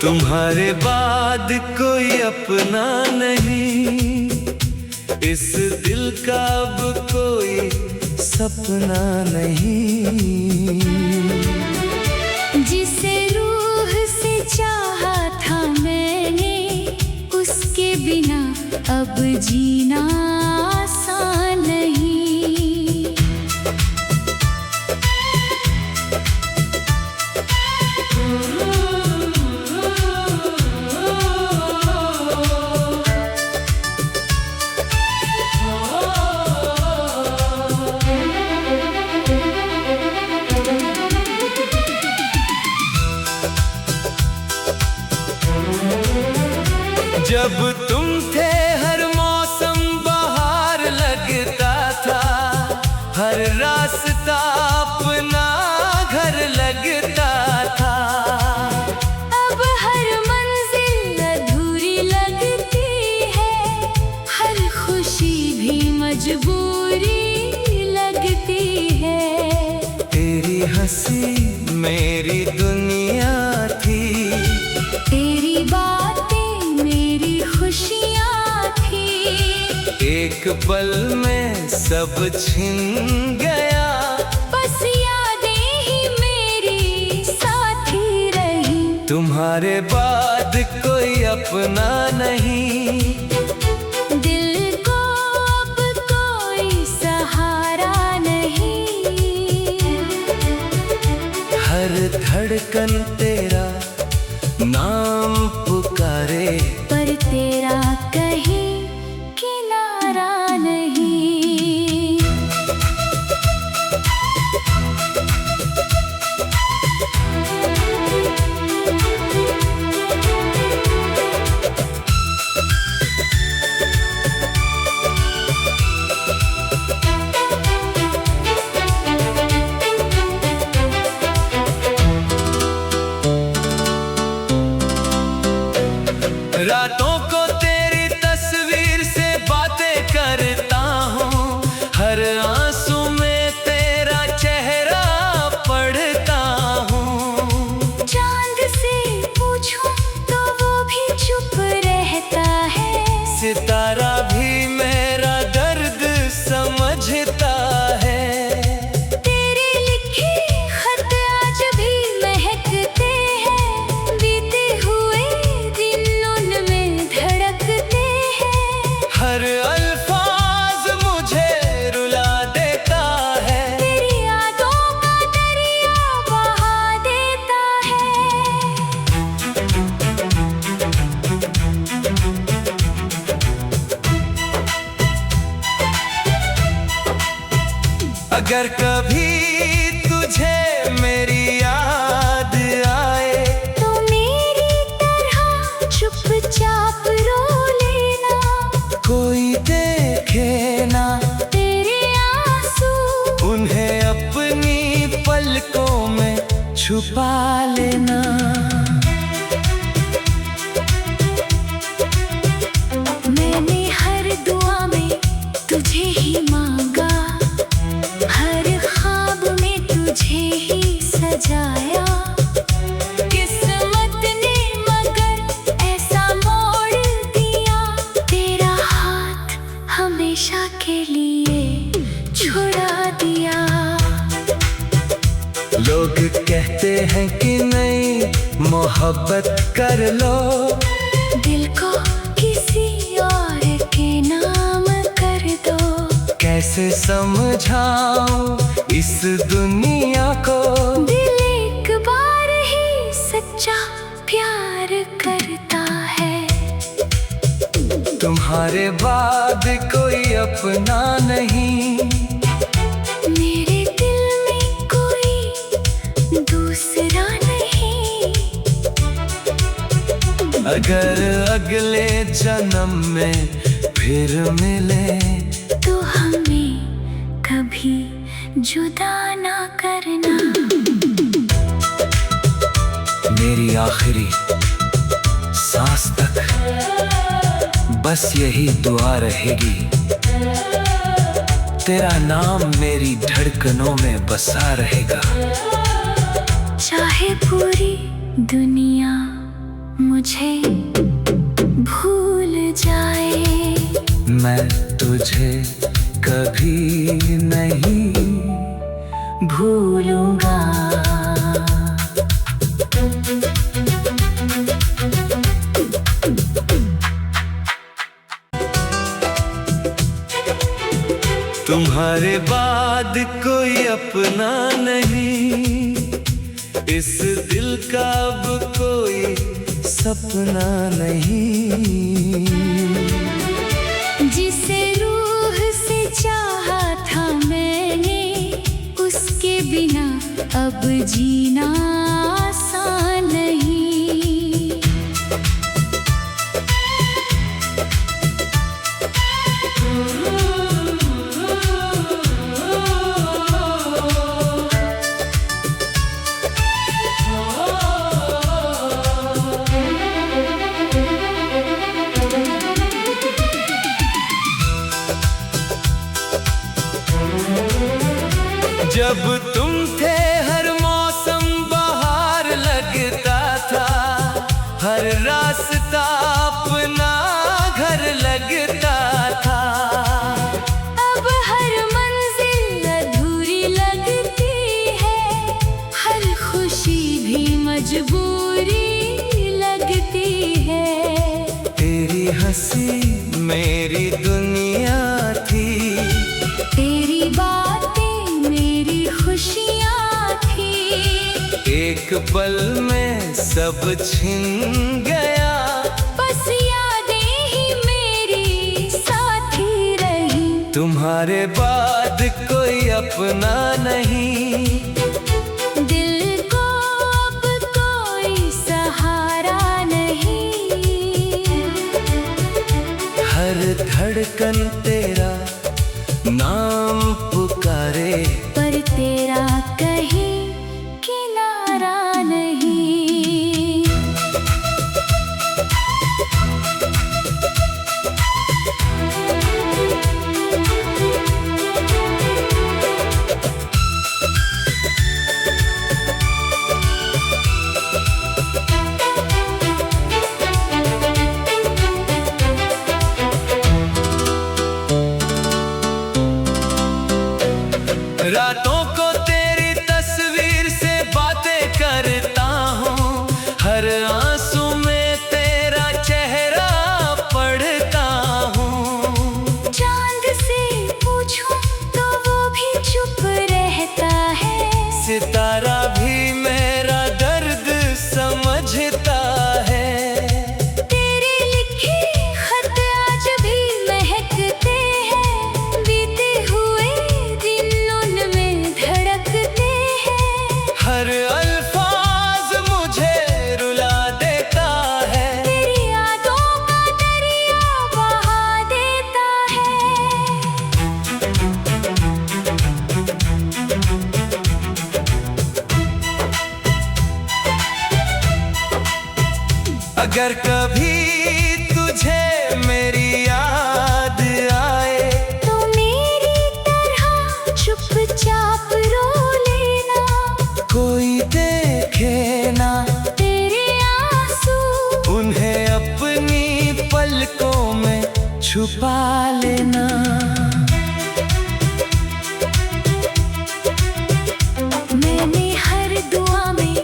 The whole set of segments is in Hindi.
तुम्हारे बाद कोई अपना नहीं, इस दिल का अब कोई सपना नहीं। जिसे रूह से चाहा था मैंने, उसके बिना अब जीना आसान नहीं। जब तुम थे हर मौसम बहार लगता था, हर रास्ता अपना घर लगता था। अब हर मंजिल अधूरी लगती है, हर खुशी भी मजबूरी लगती है। तेरी हंसी मेरी दुनिया थी, तेरी बातें मेरी खुशियाँ थी। एक पल में सब छिन गया, बस यादें ही मेरी साथी रही। तुम्हारे बाद कोई अपना नहीं, दिल को अब कोई सहारा नहीं। हर धड़कन तेरा नाम पुकारे, पर तेरा कहीं किनारा नहीं। रातों को तेरी तस्वीर से बातें करता हूँ, हर आंसू में तेरा चेहरा पढ़ता हूँ। चांद से पूछूं तो वो भी चुप रहता है, सितारा भी मेरा दर्द समझता है। तेरे लिखे खत आज भी महकते हैं, बीते हुए दिन उनमें धड़कते हैं। हर अल्फाज मुझे रुला देता है, तेरी यादों का दरिया बहा देता है। अगर कभी तुझे मेरी याद आए, तो मेरी तरह चुपचाप रो लेना। कोई देखे ना तेरे आंसू उन्हें अपनी पलकों में छुपा लेना। मैंने हर दुआ में तुझे ही मांगा, हर ख्वाब में तुझे ही सजाया। किस्मत ने मगर ऐसा मोड़ दिया, तेरा हाथ हमेशा के लिए छुड़ा दिया। लोग कहते हैं कि नहीं मोहब्बत कर लो, दिल को किसी और के नाम कर दो। कैसे समझाऊं इस दुनिया को, दिल एक बार ही सच्चा प्यार करता है। तुम्हारे बाद कोई अपना नहीं, मेरे दिल में कोई दूसरा नहीं। अगर अगले जन्म में फिर मिले, तो हमें कभी जुदा ना करना। मेरी आखिरी सांस तक बस यही दुआ रहेगी, तेरा नाम मेरी धड़कनों में बसा रहेगा। चाहे पूरी दुनिया मुझे भूल जाए, मैं तुझे कभी नहीं भूलूंगा। तुम्हारे बाद कोई अपना नहीं, इस दिल का अब कोई सपना नहीं। जिसे रूह से चाहा था मैंने, उसके बिना अब जीना आसान नहीं। जब तुम थे हर मौसम बहार लगता था, हर रास्ता अपना घर लगता था। अब हर मंजिल अधूरी लगती है, हर खुशी भी मजबूरी लगती है। तेरी हंसी मेरी दुनिया थी, तेरी बातें मेरी खुशियाँ थी। एक पल में सब छिन गया, बस यादें ही मेरी साथी रही। तुम्हारे बाद कोई अपना नहीं, दिल को अब कोई सहारा नहीं। हर धड़कन तेरा नाम पुकारे, पर तेरा कहीं किनारा नहीं। रातों को तेरी तस्वीर से बातें करता हूँ, हर आंसू में तेरा चेहरा पढ़ता हूँ। चांद से पूछूं तो वो भी चुप रहता है, सितारा भी मेरा दर्द समझता है। तेरे लिखे खत आज भी महकते हैं, बीते हुए दिन उनमें धड़कते हैं। हर अल्फाज मुझे रुला देता है, तेरी यादों का दरिया बहा देता है। अगर कभी तुझे मेरी याद आए, तो मेरी तरह चुपचाप रो लेना। कोई देखे ना तेरे आंसू उन्हें अपनी पलकों में छुपा लेना। मैंने हर दुआ में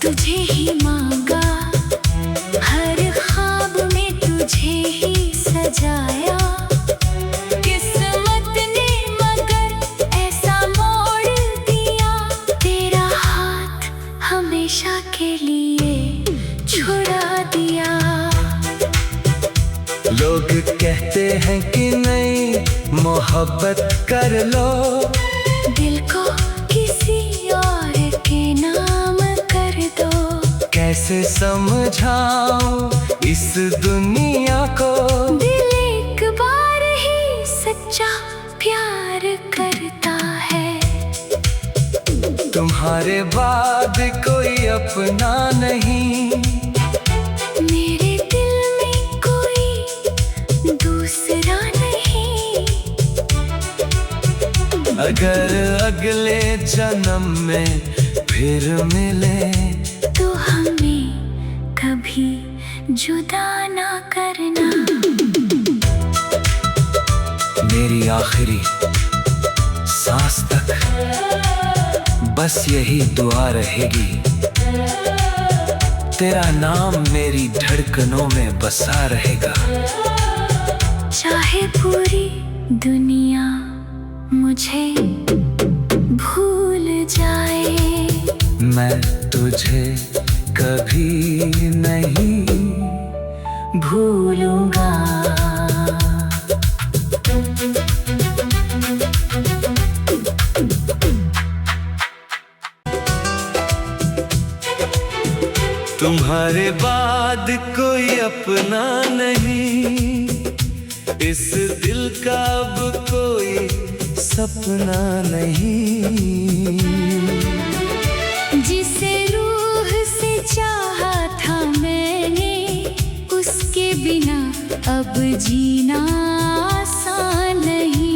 तुझे ही मांगा, हर ख्वाब में तुझे ही सजाया। किस्मत ने मगर ऐसा मोड़ दिया, तेरा हाथ हमेशा के लिए छुड़ा दिया। लोग कहते हैं कि नहीं मोहब्बत कर लो, दिल को किसी और के नाम कर दो। कैसे समझाऊं इस दुनिया को, दिल एक बार ही सच्चा प्यार करता है। तुम्हारे बाद कोई अपना नहीं, मेरे दिल में कोई दूसरा नहीं। अगर अगले जन्म में फिर मिले, तो हमें कभी जुदा ना करना। मेरी आखिरी सांस तक बस यही दुआ रहेगी, तेरा नाम मेरी धड़कनों में बसा रहेगा। चाहे पूरी दुनिया मुझे भूल जाए, मैं तुझे कभी नहीं भूलूंगा। तुम्हारे बाद कोई अपना नहीं, इस दिल का अब कोई सपना नहीं। जिसे रूह से चाहा था मैंने, उसके बिना अब जीना आसान नहीं।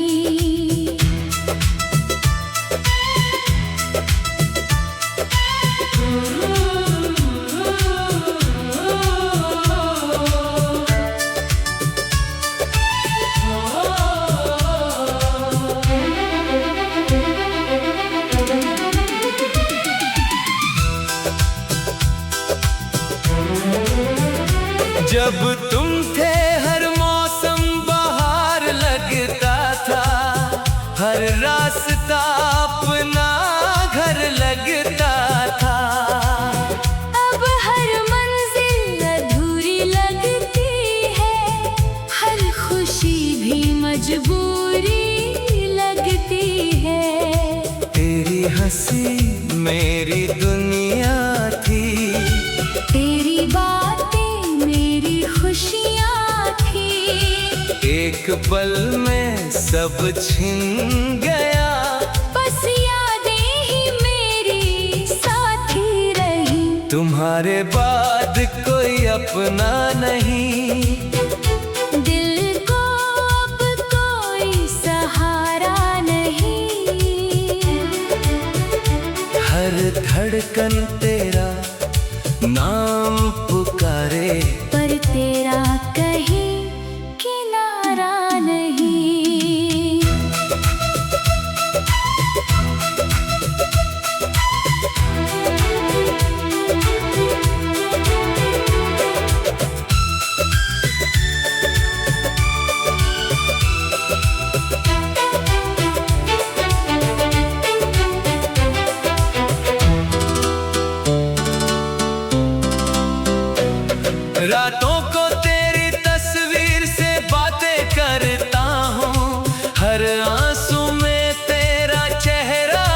जब तुम थे हर मौसम बहार लगता था, हर रास्ता अपना घर लगता था। अब हर मंजिल अधूरी लगती है, हर खुशी भी मजबूरी लगती है। तेरी हंसी मेरी दुनिया थी, तेरी बातें मेरी खुशियाँ थी। एक पल में सब छिन गया, बस यादें ही मेरी साथी रही। तुम्हारे बाद कोई अपना नहीं, दिल को अब कोई सहारा नहीं। हर धड़कन तेरा नाम पुकारे, पर तेरा कहीं किनारा नहीं। रातों को तेरी तस्वीर से बातें करता हूँ, हर आंसू में तेरा चेहरा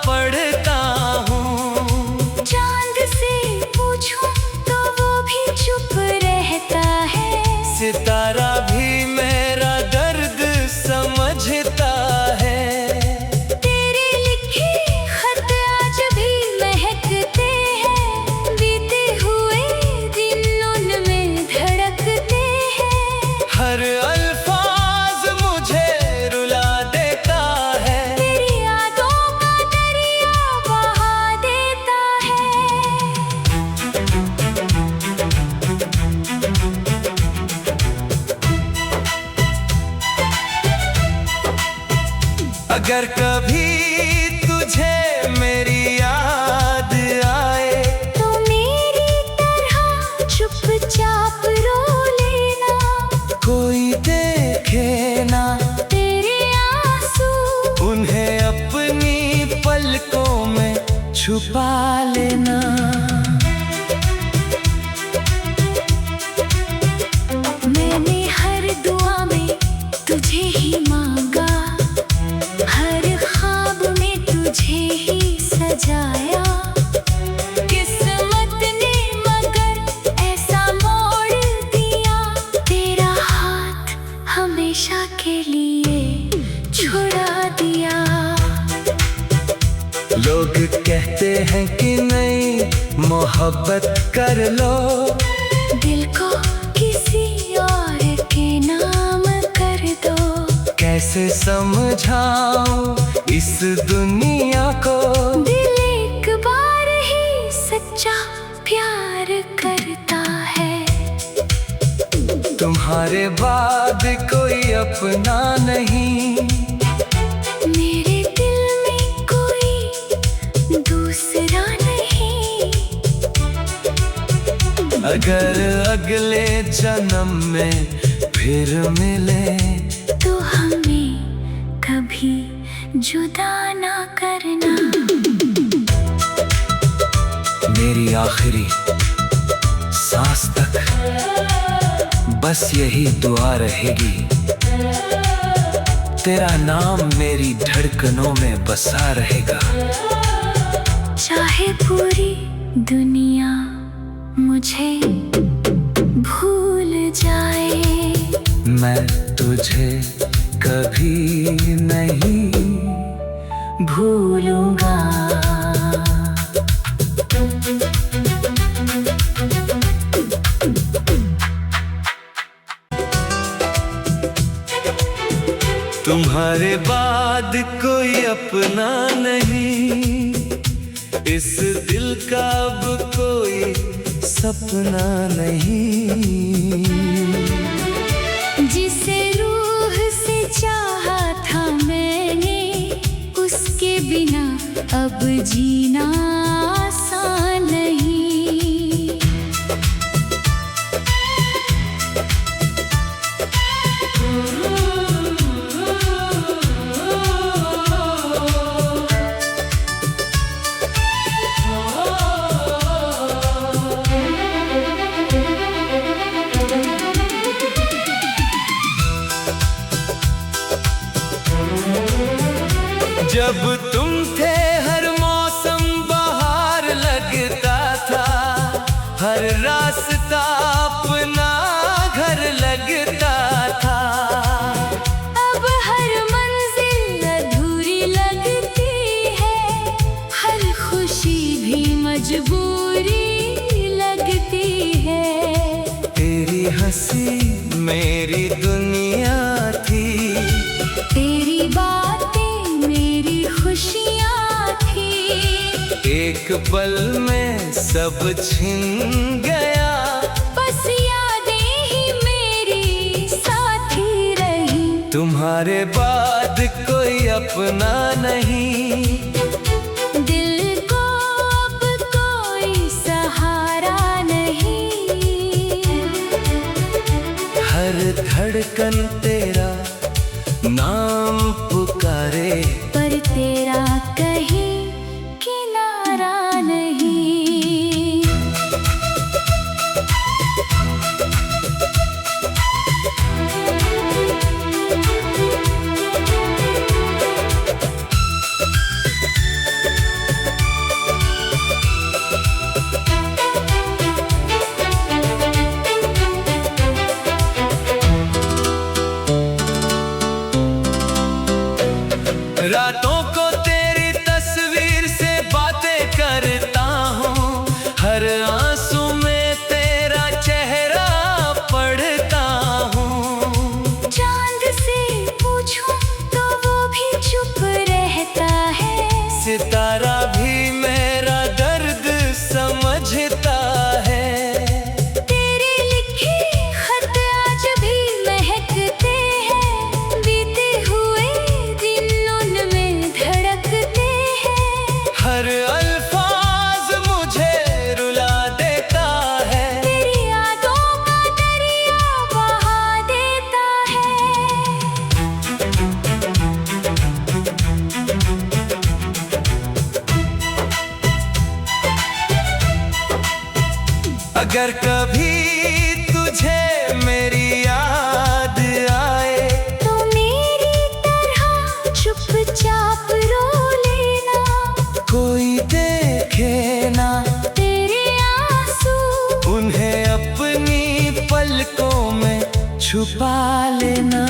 पढ़ता हूँ। चांद से पूछूं तो वो भी चुप रहता है, सितारा भी मेरा दर्द समझता है। तेरे लिखे खत आज भी महकते हैं, बीते हुए दिन उनमें धड़कते हैं। हर अल्फाज मुझे रुला देता है, तेरी यादों का दरिया बहा देता है। अगर कभी तुझे मेरी याद आए, तो मेरी तरह चुपचाप रो लेना। कोई देखे ना तेरे आंसू उन्हें अपनी पलकों में छुपा लेना। मैंने हर दुआ में तुझे ही मांगा, हर ख्वाब में तुझे ही सजाया। किस्मत ने मगर ऐसा मोड़ दिया, तेरा हाथ हमेशा के लिए छुड़ा दिया। लोग कहते हैं कि नहीं मोहब्बत कर लो, दिल को किसी और के नाम कर दो। कैसे समझाऊं इस दुनिया को, दिल एक बार ही सच्चा प्यार करता है। तुम्हारे बाद कोई अपना नहीं। मेरे दिल में कोई दूसरा नहीं। अगर अगले जन्म में फिर मिले तो हमें कभी जुदा ना करना। मेरी आखिरी सांस तक बस यही दुआ रहेगी, तेरा नाम मेरी धड़कनों में बसा रहेगा। चाहे पूरी दुनिया मुझे भूल जाए, मैं तुझे कभी नहीं भूलूंगा। तुम्हारे बाद कोई अपना नहीं, इस दिल का अब कोई सपना नहीं। जिसे रूह से चाहा था मैंने, उसके बिना अब जीना आसान नहीं। जब तुम थे हर मौसम बहार लगता था, हर रास्ता अपना घर लगता था। अब हर मंजिल अधूरी लगती है, हर खुशी भी मजबूरी लगती है। तेरी हंसी मेरी दुनिया थी, तेरी बातें मेरी खुशियाँ थी। एक पल में सब छिन गया, बस यादें ही मेरी साथी रही। तुम्हारे बाद कोई अपना नहीं। दिल को अब कोई सहारा नहीं। हर धड़कन तेरा नाम पुकारे, पर तेरा कहीं किनारा नहीं। रातों को तेरी तस्वीर से बातें करता हूँ, हर आंसू में तेरा चेहरा पढ़ता हूँ। चांद से पूछूं तो वो भी चुप रहता है, सितारा भी मेरा दर्द समझता है। तेरे लिखे खत आज भी महकते हैं, बीते हुए दिन उनमें धड़कते हैं। हर अल्फाज मुझे रुला देता है, तेरी यादों का दरिया बहा देता है। अगर कभी तुझे मेरी याद आए, तो मेरी तरह चुपचाप रो लेना। कोई देखे ना तेरे आंसू उन्हें अपनी पलकों में छुपा लेना।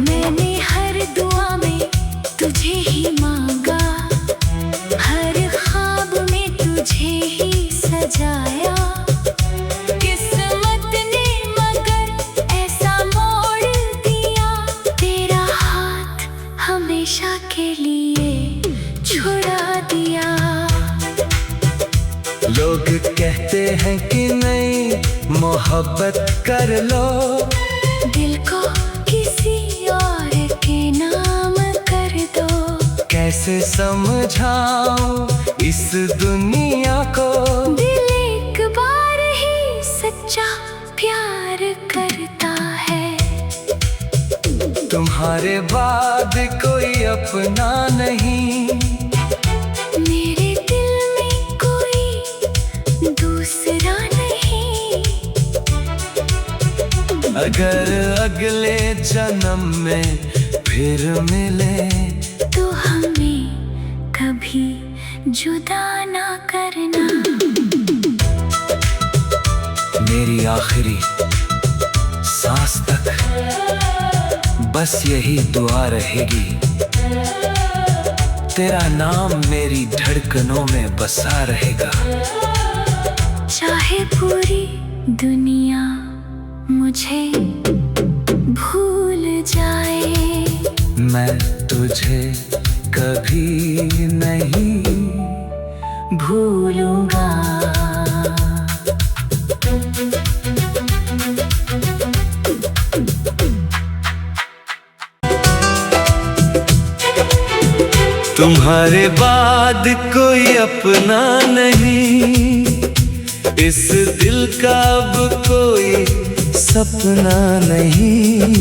मैंने हर दुआ में तुझे ही मांगा, हर ख्वाब में तुझे ही सजाया। किस्मत ने मगर ऐसा मोड़ दिया, तेरा हाथ हमेशा के लिए छुड़ा दिया। लोग कहते कहते हैं कि नहीं मोहब्बत कर लो, दिल को किसी और के नाम कर दो। कैसे समझाऊं इस दुनिया को, दिल एक बार ही सच्चा प्यार करता है। तुम्हारे बाद कोई अपना नहीं, मेरे दिल में कोई दूसरा नहीं। अगर अगले जन्म में फिर मिले तो हमें कभी जुदा ना करना। मेरी आखिरी सांस तक बस यही दुआ रहेगी, तेरा नाम मेरी धड़कनों में बसा रहेगा। चाहे पूरी दुनिया मुझे भूल जाए, मैं तुझे कभी नहीं भूलूंगा। तुम्हारे बाद कोई अपना नहीं, इस दिल का अब कोई सपना नहीं।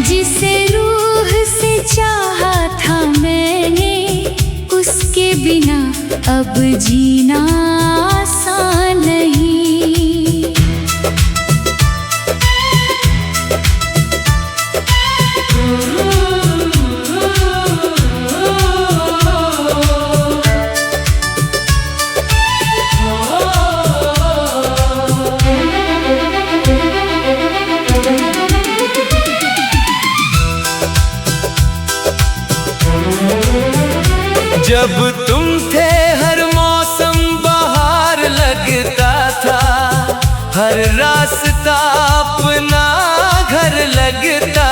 जिसे रूह से चाहा था मैंने, उसके बिना अब जीना आसान नहीं। जब तुम थे हर मौसम बहार लगता था, हर रास्ता अपना घर लगता